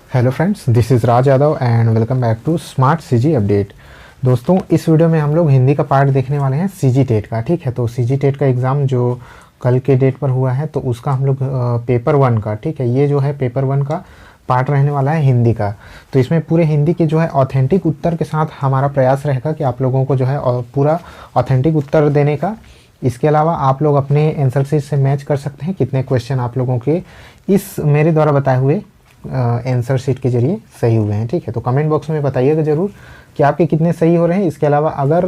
Hello friends, this is Raj Yadav and welcome back to smart CG update. दोस्तों, इस video में हम लोग हिंदी का पार्ट देखने वाले हैं सीजी टेट का। ठीक है, तो सीजी टेट का एग्ज़ाम जो कल के डेट पर हुआ है तो उसका हम लोग पेपर 1 का, ठीक है, ये जो है पेपर 1 का पार्ट रहने वाला है हिंदी का। तो इसमें पूरे हिंदी के जो है ऑथेंटिक उत्तर के साथ हमारा प्रयास रहेगा कि आप लोगों को जो है पूरा ऑथेंटिक उत्तर देने का। इसके अलावा आप लोग अपने आंसर शीट से मैच कर सकते हैं कितने क्वेश्चन आप लोगों के इस मेरे द्वारा बताए हुए आंसर शीट के जरिए सही हुए हैं। ठीक है, तो कमेंट बॉक्स में बताइएगा ज़रूर कि आपके कितने सही हो रहे हैं। इसके अलावा अगर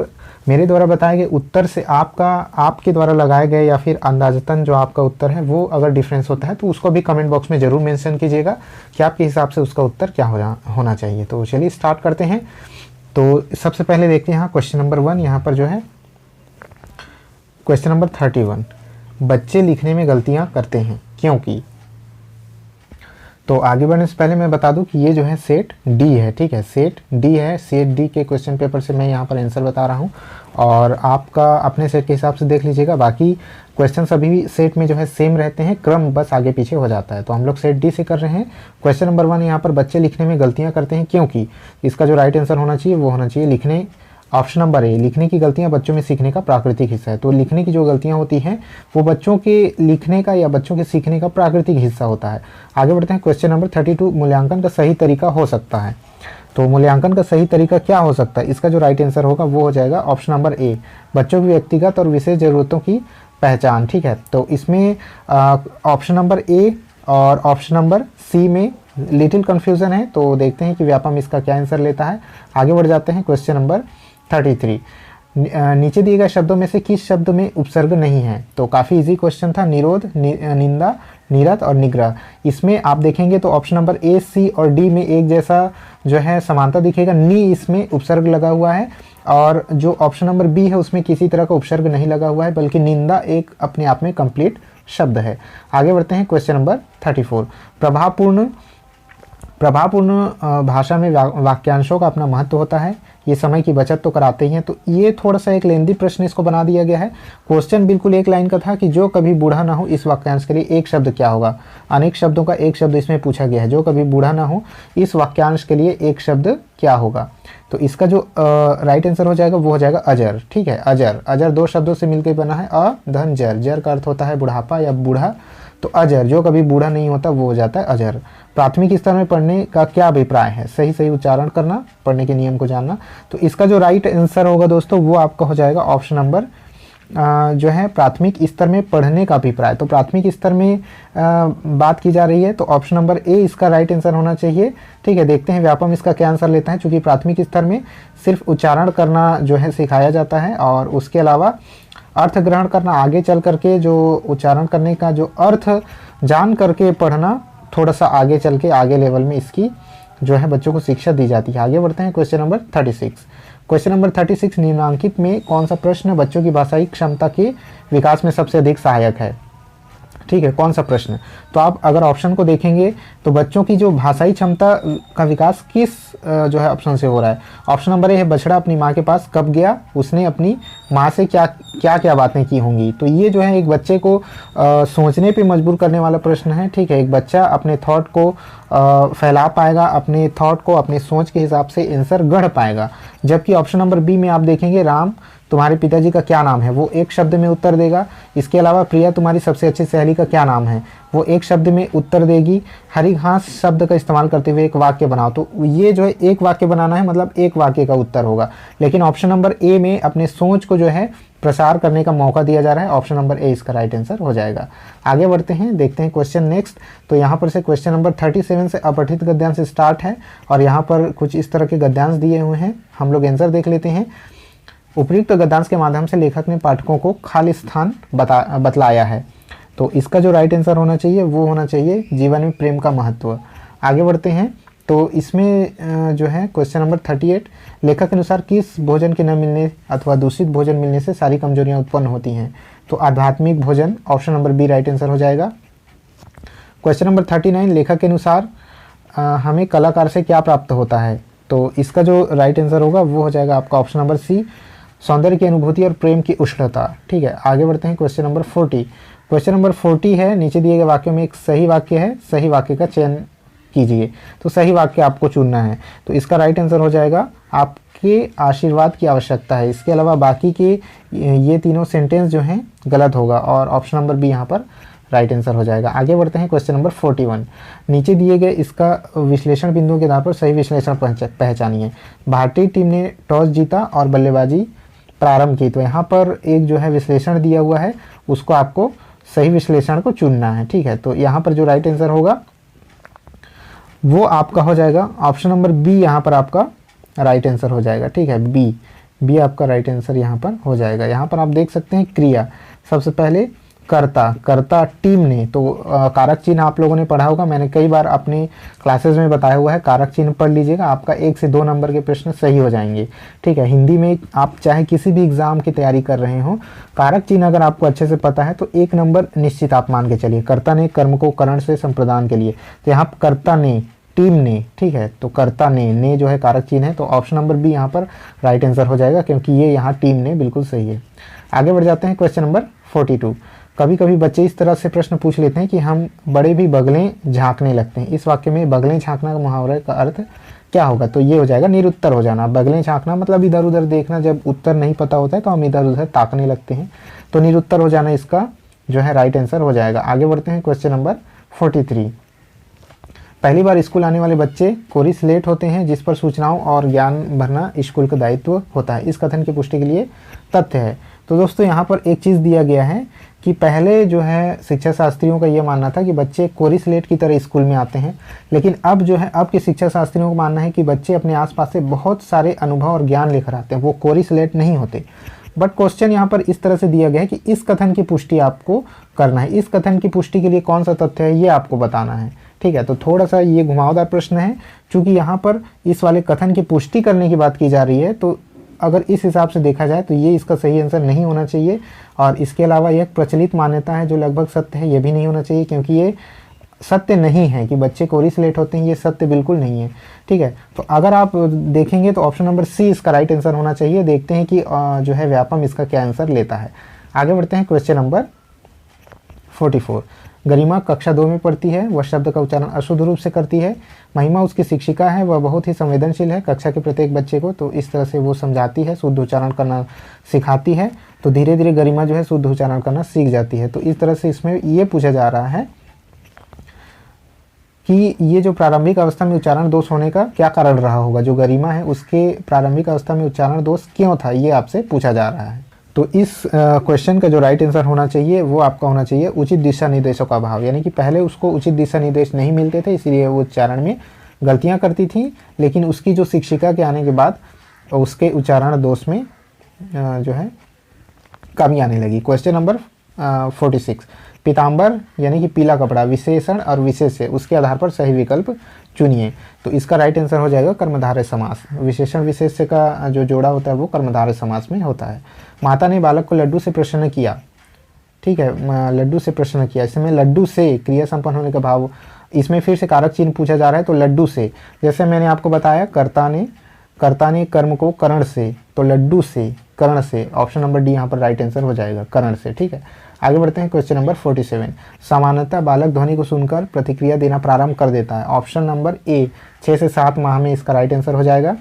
मेरे द्वारा बताए गए उत्तर से आपके द्वारा लगाए गए या फिर अंदाजतन जो आपका उत्तर है वो अगर डिफरेंस होता है तो उसको भी कमेंट बॉक्स में ज़रूर मेंशन कीजिएगा कि आपके हिसाब से उसका उत्तर क्या होना चाहिए। तो चलिए स्टार्ट करते हैं। तो सबसे पहले देखते हैं यहाँ क्वेश्चन नंबर 1। यहाँ पर जो है क्वेश्चन नंबर 31, बच्चे लिखने में गलतियाँ करते हैं क्योंकि। तो आगे बढ़ने से पहले मैं बता दूं कि ये जो है सेट डी है। ठीक है, सेट डी है। सेट डी के क्वेश्चन पेपर से मैं यहाँ पर आंसर बता रहा हूँ और आपका अपने सेट के हिसाब से देख लीजिएगा। बाकी क्वेश्चन सभी भी सेट में जो है सेम रहते हैं, क्रम बस आगे पीछे हो जाता है। तो हम लोग सेट डी से कर रहे हैं। क्वेश्चन नंबर 1 यहाँ पर बच्चे लिखने में गलतियाँ करते हैं क्योंकि इसका जो राइट आंसर होना चाहिए वो होना चाहिए लिखने। ऑप्शन नंबर ए, लिखने की गलतियां बच्चों में सीखने का प्राकृतिक हिस्सा है। तो लिखने की जो गलतियां होती हैं वो बच्चों के लिखने का या बच्चों के सीखने का प्राकृतिक हिस्सा होता है। आगे बढ़ते हैं। क्वेश्चन नंबर 32, मूल्यांकन का सही तरीका हो सकता है। तो मूल्यांकन का सही तरीका क्या हो सकता है? इसका जो राइट आंसर होगा वो हो जाएगा ऑप्शन नंबर ए, बच्चों की व्यक्तिगत और विशेष ज़रूरतों की पहचान। ठीक है, तो इसमें ऑप्शन नंबर ए और ऑप्शन नंबर सी में लिटिल कन्फ्यूज़न है। तो देखते हैं कि व्यापम इसका क्या आंसर लेता है। आगे बढ़ जाते हैं। क्वेश्चन नंबर 33, नीचे दिए गए शब्दों में से किस शब्द में उपसर्ग नहीं है? तो काफ़ी इजी क्वेश्चन था। निरोध, निंदा, निरत और निग्रह। इसमें आप देखेंगे तो ऑप्शन नंबर ए, सी और डी में एक जैसा जो है समानता दिखेगा। नी इसमें उपसर्ग लगा हुआ है और जो ऑप्शन नंबर बी है उसमें किसी तरह का उपसर्ग नहीं लगा हुआ है, बल्कि निंदा एक अपने आप में कंप्लीट शब्द है। आगे बढ़ते हैं। क्वेश्चन नंबर 34, प्रभावपूर्ण भाषा में वाक्यांशों का अपना महत्व होता है। ये समय की बचत तो कराते ही हैं। तो ये थोड़ा सा एक लेंदी प्रश्न इसको बना दिया गया है। क्वेश्चन बिल्कुल एक लाइन का था कि जो कभी बूढ़ा ना हो इस वाक्यांश के लिए एक शब्द क्या होगा। अनेक शब्दों का एक शब्द इसमें पूछा गया है। जो कभी बूढ़ा ना हो इस वाक्यांश के लिए एक शब्द क्या होगा? तो इसका जो राइट आंसर हो जाएगा वो हो जाएगा अजर। ठीक है, अजर। अजर दो शब्दों से मिलकर बना है, अ धन जर। जर का अर्थ होता है बुढ़ापा या बूढ़ा। तो अजर, जो कभी बूढ़ा नहीं होता वो हो जाता है अजर। प्राथमिक स्तर में पढ़ने का क्या अभिप्राय है? सही सही उच्चारण करना, पढ़ने के नियम को जानना। तो इसका जो राइट आंसर होगा दोस्तों वो आपका हो जाएगा ऑप्शन नंबर जो है प्राथमिक स्तर में पढ़ने का अभिप्राय। तो प्राथमिक स्तर में बात की जा रही है तो ऑप्शन नंबर ए इसका राइट आंसर होना चाहिए। ठीक है, देखते हैं व्यापम इसका क्या आंसर लेता है। चूँकि प्राथमिक स्तर में सिर्फ उच्चारण करना जो है सिखाया जाता है और उसके अलावा अर्थ ग्रहण करना, आगे चल करके जो उच्चारण करने का जो अर्थ जान करके पढ़ना थोड़ा सा आगे चल के आगे लेवल में इसकी जो है बच्चों को शिक्षा दी जाती है। आगे बढ़ते हैं। क्वेश्चन नंबर 36, क्वेश्चन नंबर 36, निम्नांकित में कौन सा प्रश्न बच्चों की भाषाई क्षमता के विकास में सबसे अधिक सहायक है? ठीक है, कौन सा प्रश्न? तो आप अगर ऑप्शन को देखेंगे तो बच्चों की जो भाषाई क्षमता का विकास किस जो है ऑप्शन से हो रहा है। ऑप्शन नंबर ए है, बछड़ा अपनी माँ के पास कब गया, उसने अपनी माँ से क्या क्या बातें की होंगी। तो ये जो है एक बच्चे को सोचने पे मजबूर करने वाला प्रश्न है। ठीक है, एक बच्चा अपने थॉट को फैला पाएगा, अपने थॉट को अपने सोच के हिसाब से आंसर गढ़ पाएगा। जबकि ऑप्शन नंबर बी में आप देखेंगे, राम तुम्हारे पिताजी का क्या नाम है, वो एक शब्द में उत्तर देगा। इसके अलावा प्रिया तुम्हारी सबसे अच्छी सहेली का क्या नाम है, वो एक शब्द में उत्तर देगी। हरी घास शब्द का इस्तेमाल करते हुए एक वाक्य बनाओ। तो ये जो है एक वाक्य बनाना है, मतलब एक वाक्य का उत्तर होगा। लेकिन ऑप्शन नंबर ए में अपने सोच को जो है प्रसार करने का मौका दिया जा रहा है। ऑप्शन नंबर ए इसका राइट आंसर हो जाएगा। आगे बढ़ते हैं, देखते हैं क्वेश्चन नेक्स्ट। तो यहाँ पर से क्वेश्चन नंबर 37 से अपठित गद्यांश स्टार्ट है और यहाँ पर कुछ इस तरह के गद्यांश दिए हुए हैं। हम लोग आंसर देख लेते हैं। उपयुक्त गद्यांश के माध्यम से लेखक ने पाठकों को खाली स्थान बतलाया है। तो इसका जो राइट आंसर होना चाहिए वो होना चाहिए जीवन में प्रेम का महत्व। आगे बढ़ते हैं। तो इसमें जो है क्वेश्चन नंबर 38, लेखक के अनुसार किस भोजन के न मिलने अथवा दूषित भोजन मिलने से सारी कमजोरियां उत्पन्न होती हैं? तो आध्यात्मिक भोजन, option number B right answer हो जाएगा। क्वेश्चन नंबर 39, लेखक के अनुसार हमें कलाकार से क्या प्राप्त होता है? तो इसका जो राइट आंसर होगा वो हो जाएगा आपका ऑप्शन नंबर सी, सौंदर्य की अनुभूति और प्रेम की उष्णता। ठीक है, आगे बढ़ते हैं। क्वेश्चन नंबर 40, क्वेश्चन नंबर 40 है, नीचे दिए गए वाक्यों में एक सही वाक्य है, सही वाक्य का चयन कीजिए। तो सही वाक्य आपको चुनना है। तो इसका राइट आंसर हो जाएगा आपके आशीर्वाद की आवश्यकता है। इसके अलावा बाकी के ये तीनों सेंटेंस जो हैं गलत होगा और ऑप्शन नंबर बी यहाँ पर राइट आंसर हो जाएगा। आगे बढ़ते हैं क्वेश्चन नंबर 41। नीचे दिए गए इसका विश्लेषण बिंदुओं के आधार पर सही विश्लेषण पहचानिए। भारतीय टीम ने टॉस जीता और बल्लेबाजी प्रारंभ की। तो यहाँ पर एक जो है विश्लेषण दिया हुआ है, उसको आपको सही विश्लेषण को चुनना है। ठीक है, तो यहाँ पर जो राइट आंसर होगा वो आपका हो जाएगा ऑप्शन नंबर बी, यहाँ पर आपका राइट आंसर हो जाएगा। ठीक है, बी आपका राइट आंसर यहाँ पर हो जाएगा। यहाँ पर आप देख सकते हैं क्रिया, सबसे पहले कर्ता टीम ने, तो कारक चिन्ह आप लोगों ने पढ़ा होगा, मैंने कई बार अपने क्लासेस में बताया हुआ है। कारक चिन्ह पढ़ लीजिएगा, आपका 1 से 2 नंबर के प्रश्न सही हो जाएंगे। ठीक है, हिंदी में आप चाहे किसी भी एग्जाम की तैयारी कर रहे हो, कारक चिन्ह अगर आपको अच्छे से पता है तो 1 नंबर निश्चित आप मान के चलिए। कर्ता ने कर्म को करण से संप्रदान के लिए, तो यहाँ कर्ता ने, टीम ने, ठीक है, तो कर्ता ने जो है कारक चिन्ह है, तो ऑप्शन नंबर बी यहाँ पर राइट आंसर हो जाएगा, क्योंकि ये यहाँ टीम ने बिल्कुल सही है। आगे बढ़ जाते हैं क्वेश्चन नंबर 42। कभी कभी बच्चे इस तरह से प्रश्न पूछ लेते हैं कि हम बड़े भी बगलें झांकने लगते हैं। इस वाक्य में बगलें झांकना का मुहावरे का अर्थ क्या होगा? तो ये हो जाएगा निरुत्तर हो जाना। बगलें झांकना मतलब इधर उधर देखना, जब उत्तर नहीं पता होता है तो हम इधर उधर ताकने लगते हैं, तो निरुत्तर हो जाना इसका जो है राइट आंसर हो जाएगा। आगे बढ़ते हैं क्वेश्चन नंबर 43। पहली बार स्कूल आने वाले बच्चे कोरी स्लेट होते हैं जिस पर सूचनाओं और ज्ञान भरना स्कूल का दायित्व होता है। इस कथन की पुष्टि के लिए तथ्य है। तो दोस्तों यहाँ पर एक चीज़ दिया गया है कि पहले जो है शिक्षा शास्त्रियों का ये मानना था कि बच्चे कोरी स्लेट की तरह स्कूल में आते हैं, लेकिन अब जो है अब के शिक्षा शास्त्रियों का मानना है कि बच्चे अपने आसपास से बहुत सारे अनुभव और ज्ञान लेकर आते हैं, वो कोरी स्लेट नहीं होते। बट क्वेश्चन यहाँ पर इस तरह से दिया गया है कि इस कथन की पुष्टि आपको करना है। इस कथन की पुष्टि के लिए कौन सा तथ्य है ये आपको बताना है। ठीक है, तो थोड़ा सा ये घुमावदार प्रश्न है, क्योंकि यहाँ पर इस वाले कथन की पुष्टि करने की बात की जा रही है, तो अगर इस हिसाब से देखा जाए तो ये इसका सही आंसर नहीं होना चाहिए। और इसके अलावा यह प्रचलित मान्यता है जो लगभग सत्य है, ये भी नहीं होना चाहिए, क्योंकि ये सत्य नहीं है कि बच्चे कोरी स्लेट होते हैं, ये सत्य बिल्कुल नहीं है। ठीक है, तो अगर आप देखेंगे तो ऑप्शन नंबर सी इसका राइट आंसर होना चाहिए। देखते हैं कि जो है व्यापम इसका क्या आंसर लेता है। आगे बढ़ते हैं क्वेश्चन नंबर 44। गरिमा कक्षा 2 में पढ़ती है, वह शब्द का उच्चारण अशुद्ध रूप से करती है। महिमा उसकी शिक्षिका है, वह बहुत ही संवेदनशील है कक्षा के प्रत्येक बच्चे को, तो इस तरह से वो समझाती है, शुद्ध उच्चारण करना सिखाती है, तो धीरे धीरे गरिमा जो है शुद्ध उच्चारण करना सीख जाती है। तो इस तरह से इसमें ये पूछा जा रहा है कि ये जो प्रारंभिक अवस्था में उच्चारण दोष होने का क्या कारण रहा होगा, जो गरिमा है उसके प्रारंभिक अवस्था में उच्चारण दोष क्यों था, ये आपसे पूछा जा रहा है। तो इस क्वेश्चन का जो राइट आंसर होना चाहिए वो आपका होना चाहिए उचित दिशा निर्देशों का अभाव, यानी कि पहले उसको उचित दिशा निर्देश नहीं मिलते थे, इसलिए वो उच्चारण में गलतियां करती थी, लेकिन उसकी जो शिक्षिका के आने के बाद उसके उच्चारण दोष में जो है कमी आने लगी। Question number 46। पीताम्बर यानी कि पीला कपड़ा विशेषण और विशेष्य, उसके आधार पर सही विकल्प चुनिए। तो इसका राइट आंसर हो जाएगा कर्मधारय समास। विशेषण विशेष्य का जो जोड़ा होता है वो कर्मधारय समास में होता है। माता ने बालक को लड्डू से प्रसन्न किया। ठीक है, लड्डू से प्रसन्न किया, इसमें लड्डू से क्रिया संपन्न होने का भाव, इसमें फिर से कारक चिन्ह पूछा जा रहा है, तो लड्डू से, जैसे मैंने आपको बताया कर्ता ने कर्म को करण से, तो लड्डू से करण से, ऑप्शन नंबर डी यहाँ पर राइट आंसर हो जाएगा करण से। ठीक है, आगे बढ़ते हैं क्वेश्चन नंबर 47। सामान्यतः बालक ध्वनि को सुनकर प्रतिक्रिया देना प्रारंभ कर देता है। ऑप्शन नंबर ए 6 से 7 माह में इसका राइट आंसर हो जाएगा।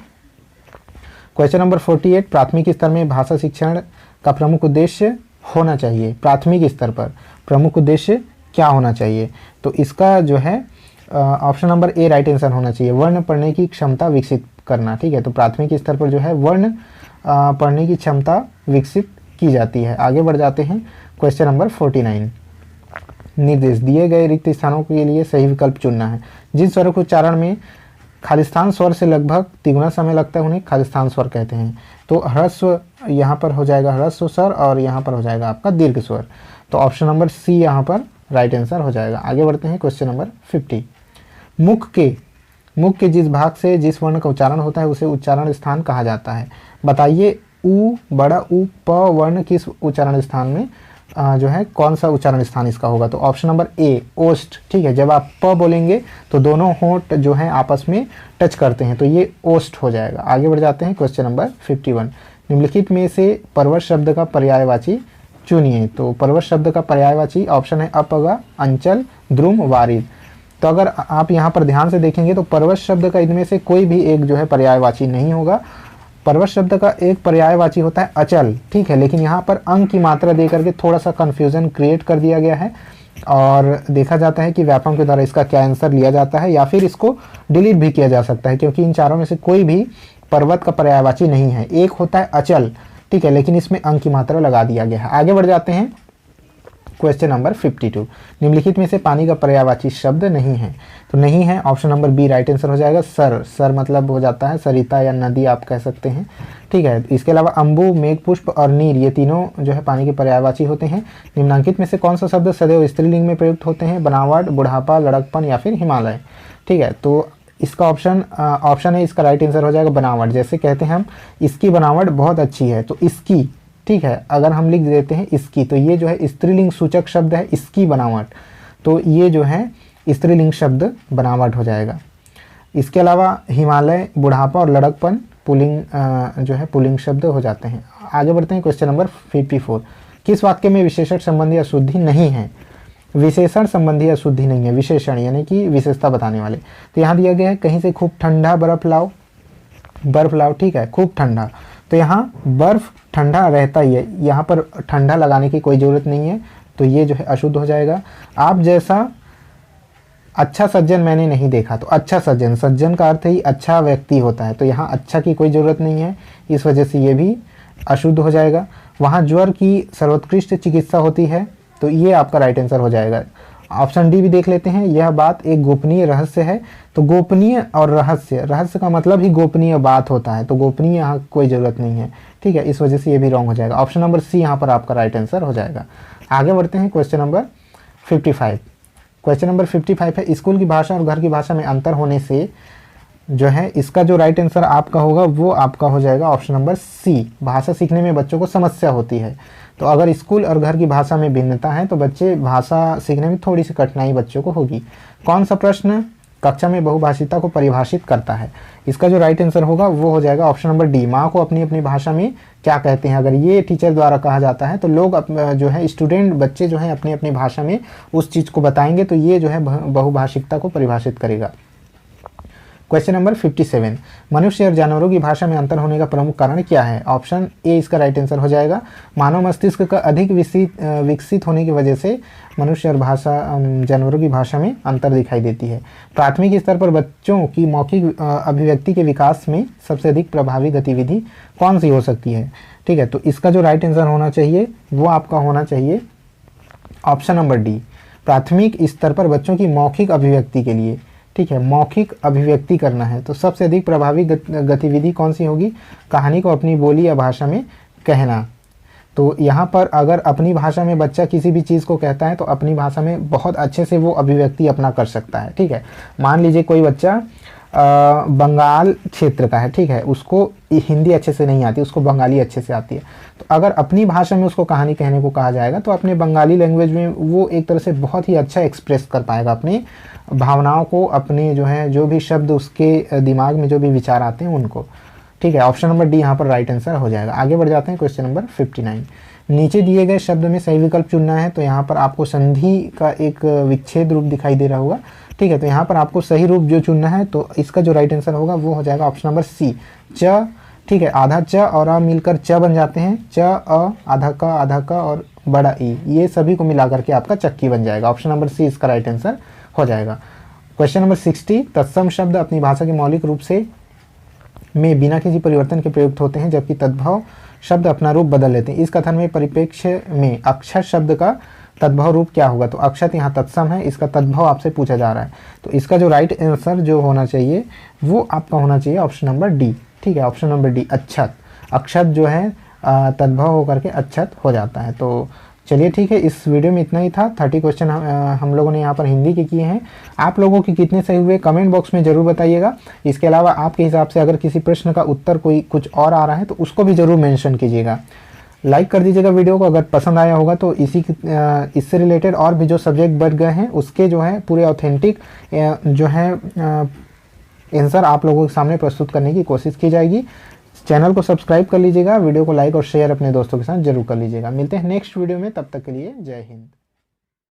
Question number 48। प्राथमिक स्तर में भाषा शिक्षण का प्रमुख उद्देश्य होना चाहिए। प्राथमिक स्तर पर प्रमुख उद्देश्य क्या होना चाहिए? तो इसका जो है option number A right answer होना चाहिए, वर्ण पढ़ने की क्षमता विकसित करना। ठीक है, तो प्राथमिक स्तर पर जो है वर्ण पढ़ने की क्षमता विकसित की जाती है। आगे बढ़ जाते हैं क्वेश्चन नंबर 49। निर्देश दिए गए रिक्त स्थानों के लिए सही विकल्प चुनना है। जिन स्वरों के उच्चारण में खालिस्तान स्वर से लगभग तिगुना समय लगता है उन्हें खालिस्तान स्वर कहते हैं। तो ह्रस्व यहाँ पर हो जाएगा ह्रस्व स्वर और यहाँ पर हो जाएगा आपका दीर्घ स्वर, तो ऑप्शन नंबर सी यहाँ पर राइट आंसर हो जाएगा। आगे बढ़ते हैं क्वेश्चन नंबर 50। मुख के जिस भाग से जिस वर्ण का उच्चारण होता है उसे उच्चारण स्थान कहा जाता है। बताइए उ बड़ा उ प वर्ण किस उच्चारण स्थान में जो है कौन सा उच्चारण स्थान इसका होगा? तो ऑप्शन नंबर ए ओष्ठ। ठीक है, जब आप प बोलेंगे तो दोनों होंठ जो है आपस में टच करते हैं, तो ये ओष्ठ हो जाएगा। आगे बढ़ जाते हैं क्वेश्चन नंबर 51। निम्नलिखित में से पर्वत शब्द का पर्यायवाची चुनिए। तो पर्वत शब्द का पर्यायवाची ऑप्शन है अपगा, अंचल, द्रुम, वारिद। तो अगर आप यहाँ पर ध्यान से देखेंगे तो परवश शब्द का इनमें से कोई भी एक जो है पर्यायवाची नहीं होगा। परवश शब्द का एक पर्यायवाची होता है अचल, ठीक है, लेकिन यहाँ पर अंक की मात्रा दे करके थोड़ा सा कंफ्यूजन क्रिएट कर दिया गया है और देखा जाता है कि व्यापम के द्वारा इसका क्या आंसर लिया जाता है या फिर इसको डिलीट भी किया जा सकता है, क्योंकि इन चारों में से कोई भी पर्वत का पर्यायवाची नहीं है। एक होता है अचल, ठीक है, लेकिन इसमें अंक की मात्रा लगा दिया गया है। आगे बढ़ जाते हैं क्वेश्चन नंबर 52। निम्नलिखित में से पानी का पर्यायवाची शब्द नहीं है, तो नहीं है option number B right answer हो जाएगा। सर, सर मतलब हो जाता है सरिता या नदी आप कह सकते हैं, ठीक है। इसके अलावा अम्बु, मेघपुष्प और नीर ये तीनों जो है पानी के पर्यायवाची होते हैं। निम्नांकित में से कौन सा शब्द सदैव स्त्रीलिंग में प्रयुक्त होते हैं? बनावट, बुढ़ापा, लड़कपन या फिर हिमालय, ठीक है। तो इसका ऑप्शन है, इसका राइट आंसर हो जाएगा बनावट। जैसे कहते हैं हम इसकी बनावट बहुत अच्छी है, तो इसकी, ठीक है, अगर हम लिख देते हैं इसकी, तो ये जो है स्त्रीलिंग सूचक शब्द है, इसकी बनावट, तो ये जो है स्त्रीलिंग शब्द बनावट हो जाएगा। इसके अलावा हिमालय, बुढ़ापा और लड़कपन पुल्लिंग जो है पुल्लिंग शब्द हो जाते हैं। आगे बढ़ते हैं क्वेश्चन नंबर 54। किस वाक्य में विशेषण संबंधी अशुद्धि नहीं है? विशेषण संबंधी अशुद्धि नहीं है, विशेषण यानी कि विशेषता बताने वाले। तो यहाँ दिया गया है कहीं से खूब ठंडा बर्फ लाओ, बर्फ लाओ, ठीक है, खूब ठंडा, तो यहाँ बर्फ ठंडा रहता ही है, यहाँ पर ठंडा लगाने की कोई ज़रूरत नहीं है, तो ये जो है अशुद्ध हो जाएगा। आप जैसा अच्छा सज्जन मैंने नहीं देखा, तो अच्छा सज्जन, सज्जन का अर्थ ही अच्छा व्यक्ति होता है, तो यहाँ अच्छा की कोई ज़रूरत नहीं है, इस वजह से ये भी अशुद्ध हो जाएगा। वहाँ ज्वर की सर्वोत्कृष्ट चिकित्सा होती है, तो ये आपका राइट आंसर हो जाएगा। ऑप्शन डी भी देख लेते हैं। यह बात एक गोपनीय रहस्य है, तो गोपनीय और रहस्य, रहस्य का मतलब ही गोपनीय बात होता है, तो गोपनीय यहाँ कोई ज़रूरत नहीं है, ठीक है, इस वजह से ये भी रॉन्ग हो जाएगा। ऑप्शन नंबर सी यहाँ पर आपका राइट आंसर हो जाएगा। आगे बढ़ते हैं क्वेश्चन नंबर 55। क्वेश्चन नंबर 55 है, स्कूल की भाषा और घर की भाषा में अंतर होने से जो है इसका जो राइट आंसर आपका होगा वो आपका हो जाएगा ऑप्शन नंबर सी। भाषा सीखने में बच्चों को समस्या होती है, तो अगर स्कूल और घर की भाषा में भिन्नता है तो बच्चे भाषा सीखने में थोड़ी सी कठिनाई बच्चों को होगी। कौन सा प्रश्न कक्षा में बहुभाषिता को परिभाषित करता है? इसका जो राइट आंसर होगा वो हो जाएगा ऑप्शन नंबर डी। माँ को अपनी अपनी भाषा में क्या कहते हैं? अगर ये टीचर द्वारा कहा जाता है तो लोग जो है स्टूडेंट, बच्चे जो है अपनी अपनी भाषा में उस चीज़ को बताएंगे, तो ये जो है बहुभाषिकता को परिभाषित करेगा। Question number 57। मनुष्य और जानवरों की भाषा में अंतर होने का प्रमुख कारण क्या है? ऑप्शन ए इसका राइट आंसर हो जाएगा। मानव मस्तिष्क का अधिक विकसित होने की वजह से मनुष्य और जानवरों की भाषा में अंतर दिखाई देती है। प्राथमिक स्तर पर बच्चों की मौखिक अभिव्यक्ति के विकास में सबसे अधिक प्रभावी गतिविधि कौन सी हो सकती है? ठीक है, तो इसका जो राइट आंसर होना चाहिए वो आपका होना चाहिए ऑप्शन नंबर डी। प्राथमिक स्तर पर बच्चों की मौखिक अभिव्यक्ति के लिए, ठीक है, मौखिक अभिव्यक्ति करना है तो सबसे अधिक प्रभावी गतिविधि कौन सी होगी? कहानी को अपनी बोली या भाषा में कहना। तो यहाँ पर अगर अपनी भाषा में बच्चा किसी भी चीज़ को कहता है तो अपनी भाषा में बहुत अच्छे से वो अभिव्यक्ति अपना कर सकता है, ठीक है। मान लीजिए कोई बच्चा बंगाल क्षेत्र का है, ठीक है, उसको हिंदी अच्छे से नहीं आती, उसको बंगाली अच्छे से आती है, तो अगर अपनी भाषा में उसको कहानी कहने को कहा जाएगा तो अपने बंगाली लैंग्वेज में वो एक तरह से बहुत ही अच्छा एक्सप्रेस कर पाएगा अपनी भावनाओं को, अपने जो है जो भी शब्द उसके दिमाग में जो भी विचार आते हैं उनको, ठीक है। ऑप्शन नंबर डी यहाँ पर राइट आंसर हो जाएगा। आगे बढ़ जाते हैं क्वेश्चन नंबर 59। नीचे दिए गए शब्द में सही विकल्प चुनना है, तो यहाँ पर आपको संधि का एक विच्छेद रूप दिखाई दे रहा होगा, ठीक है, तो यहाँ पर आपको सही रूप जो चुनना है तो इसका जो राइट आंसर होगा वो हो जाएगा ऑप्शन नंबर सी, च, ठीक है। आधा च और अ मिलकर च बन जाते हैं, च अ, आधा क और बड़ा ई, ये सभी को मिला करके आपका चक्की बन जाएगा। ऑप्शन नंबर सी इसका राइट आंसर हो जाएगा। Question number 60। तत्सम शब्द अपनी भाषा के मौलिक रूप से में बिना किसी परिवर्तन के प्रयुक्त होते हैं, जबकि तद्भव शब्द अपना रूप बदल लेते हैं। इस कथन में परिप्रेक्ष्य में अक्षर शब्द का तद्भव रूप क्या होगा? तो अक्षत यहाँ तत्सम है, इसका तद्भव आपसे पूछा जा रहा है, तो इसका जो राइट आंसर जो होना चाहिए वो आपका होना चाहिए ऑप्शन नंबर डी, ठीक है, ऑप्शन नंबर डी अक्षत। अक्षत जो है तद्भव होकर के अक्षत हो जाता है। तो चलिए ठीक है, इस वीडियो में इतना ही था। 30 क्वेश्चन हम लोगों ने यहाँ पर हिंदी के किए हैं। आप लोगों के कितने सही हुए कमेंट बॉक्स में ज़रूर बताइएगा। इसके अलावा आपके हिसाब से अगर किसी प्रश्न का उत्तर कोई कुछ और आ रहा है तो उसको भी ज़रूर मेंशन कीजिएगा। लाइक कर दीजिएगा वीडियो को अगर पसंद आया होगा तो इससे रिलेटेड और भी जो सब्जेक्ट बढ़ गए हैं उसके जो है पूरे ऑथेंटिक जो है आंसर आप लोगों के सामने प्रस्तुत करने की कोशिश की जाएगी। चैनल को सब्सक्राइब कर लीजिएगा, वीडियो को लाइक और शेयर अपने दोस्तों के साथ जरूर कर लीजिएगा। मिलते हैं नेक्स्ट वीडियो में, तब तक के लिए जय हिंद।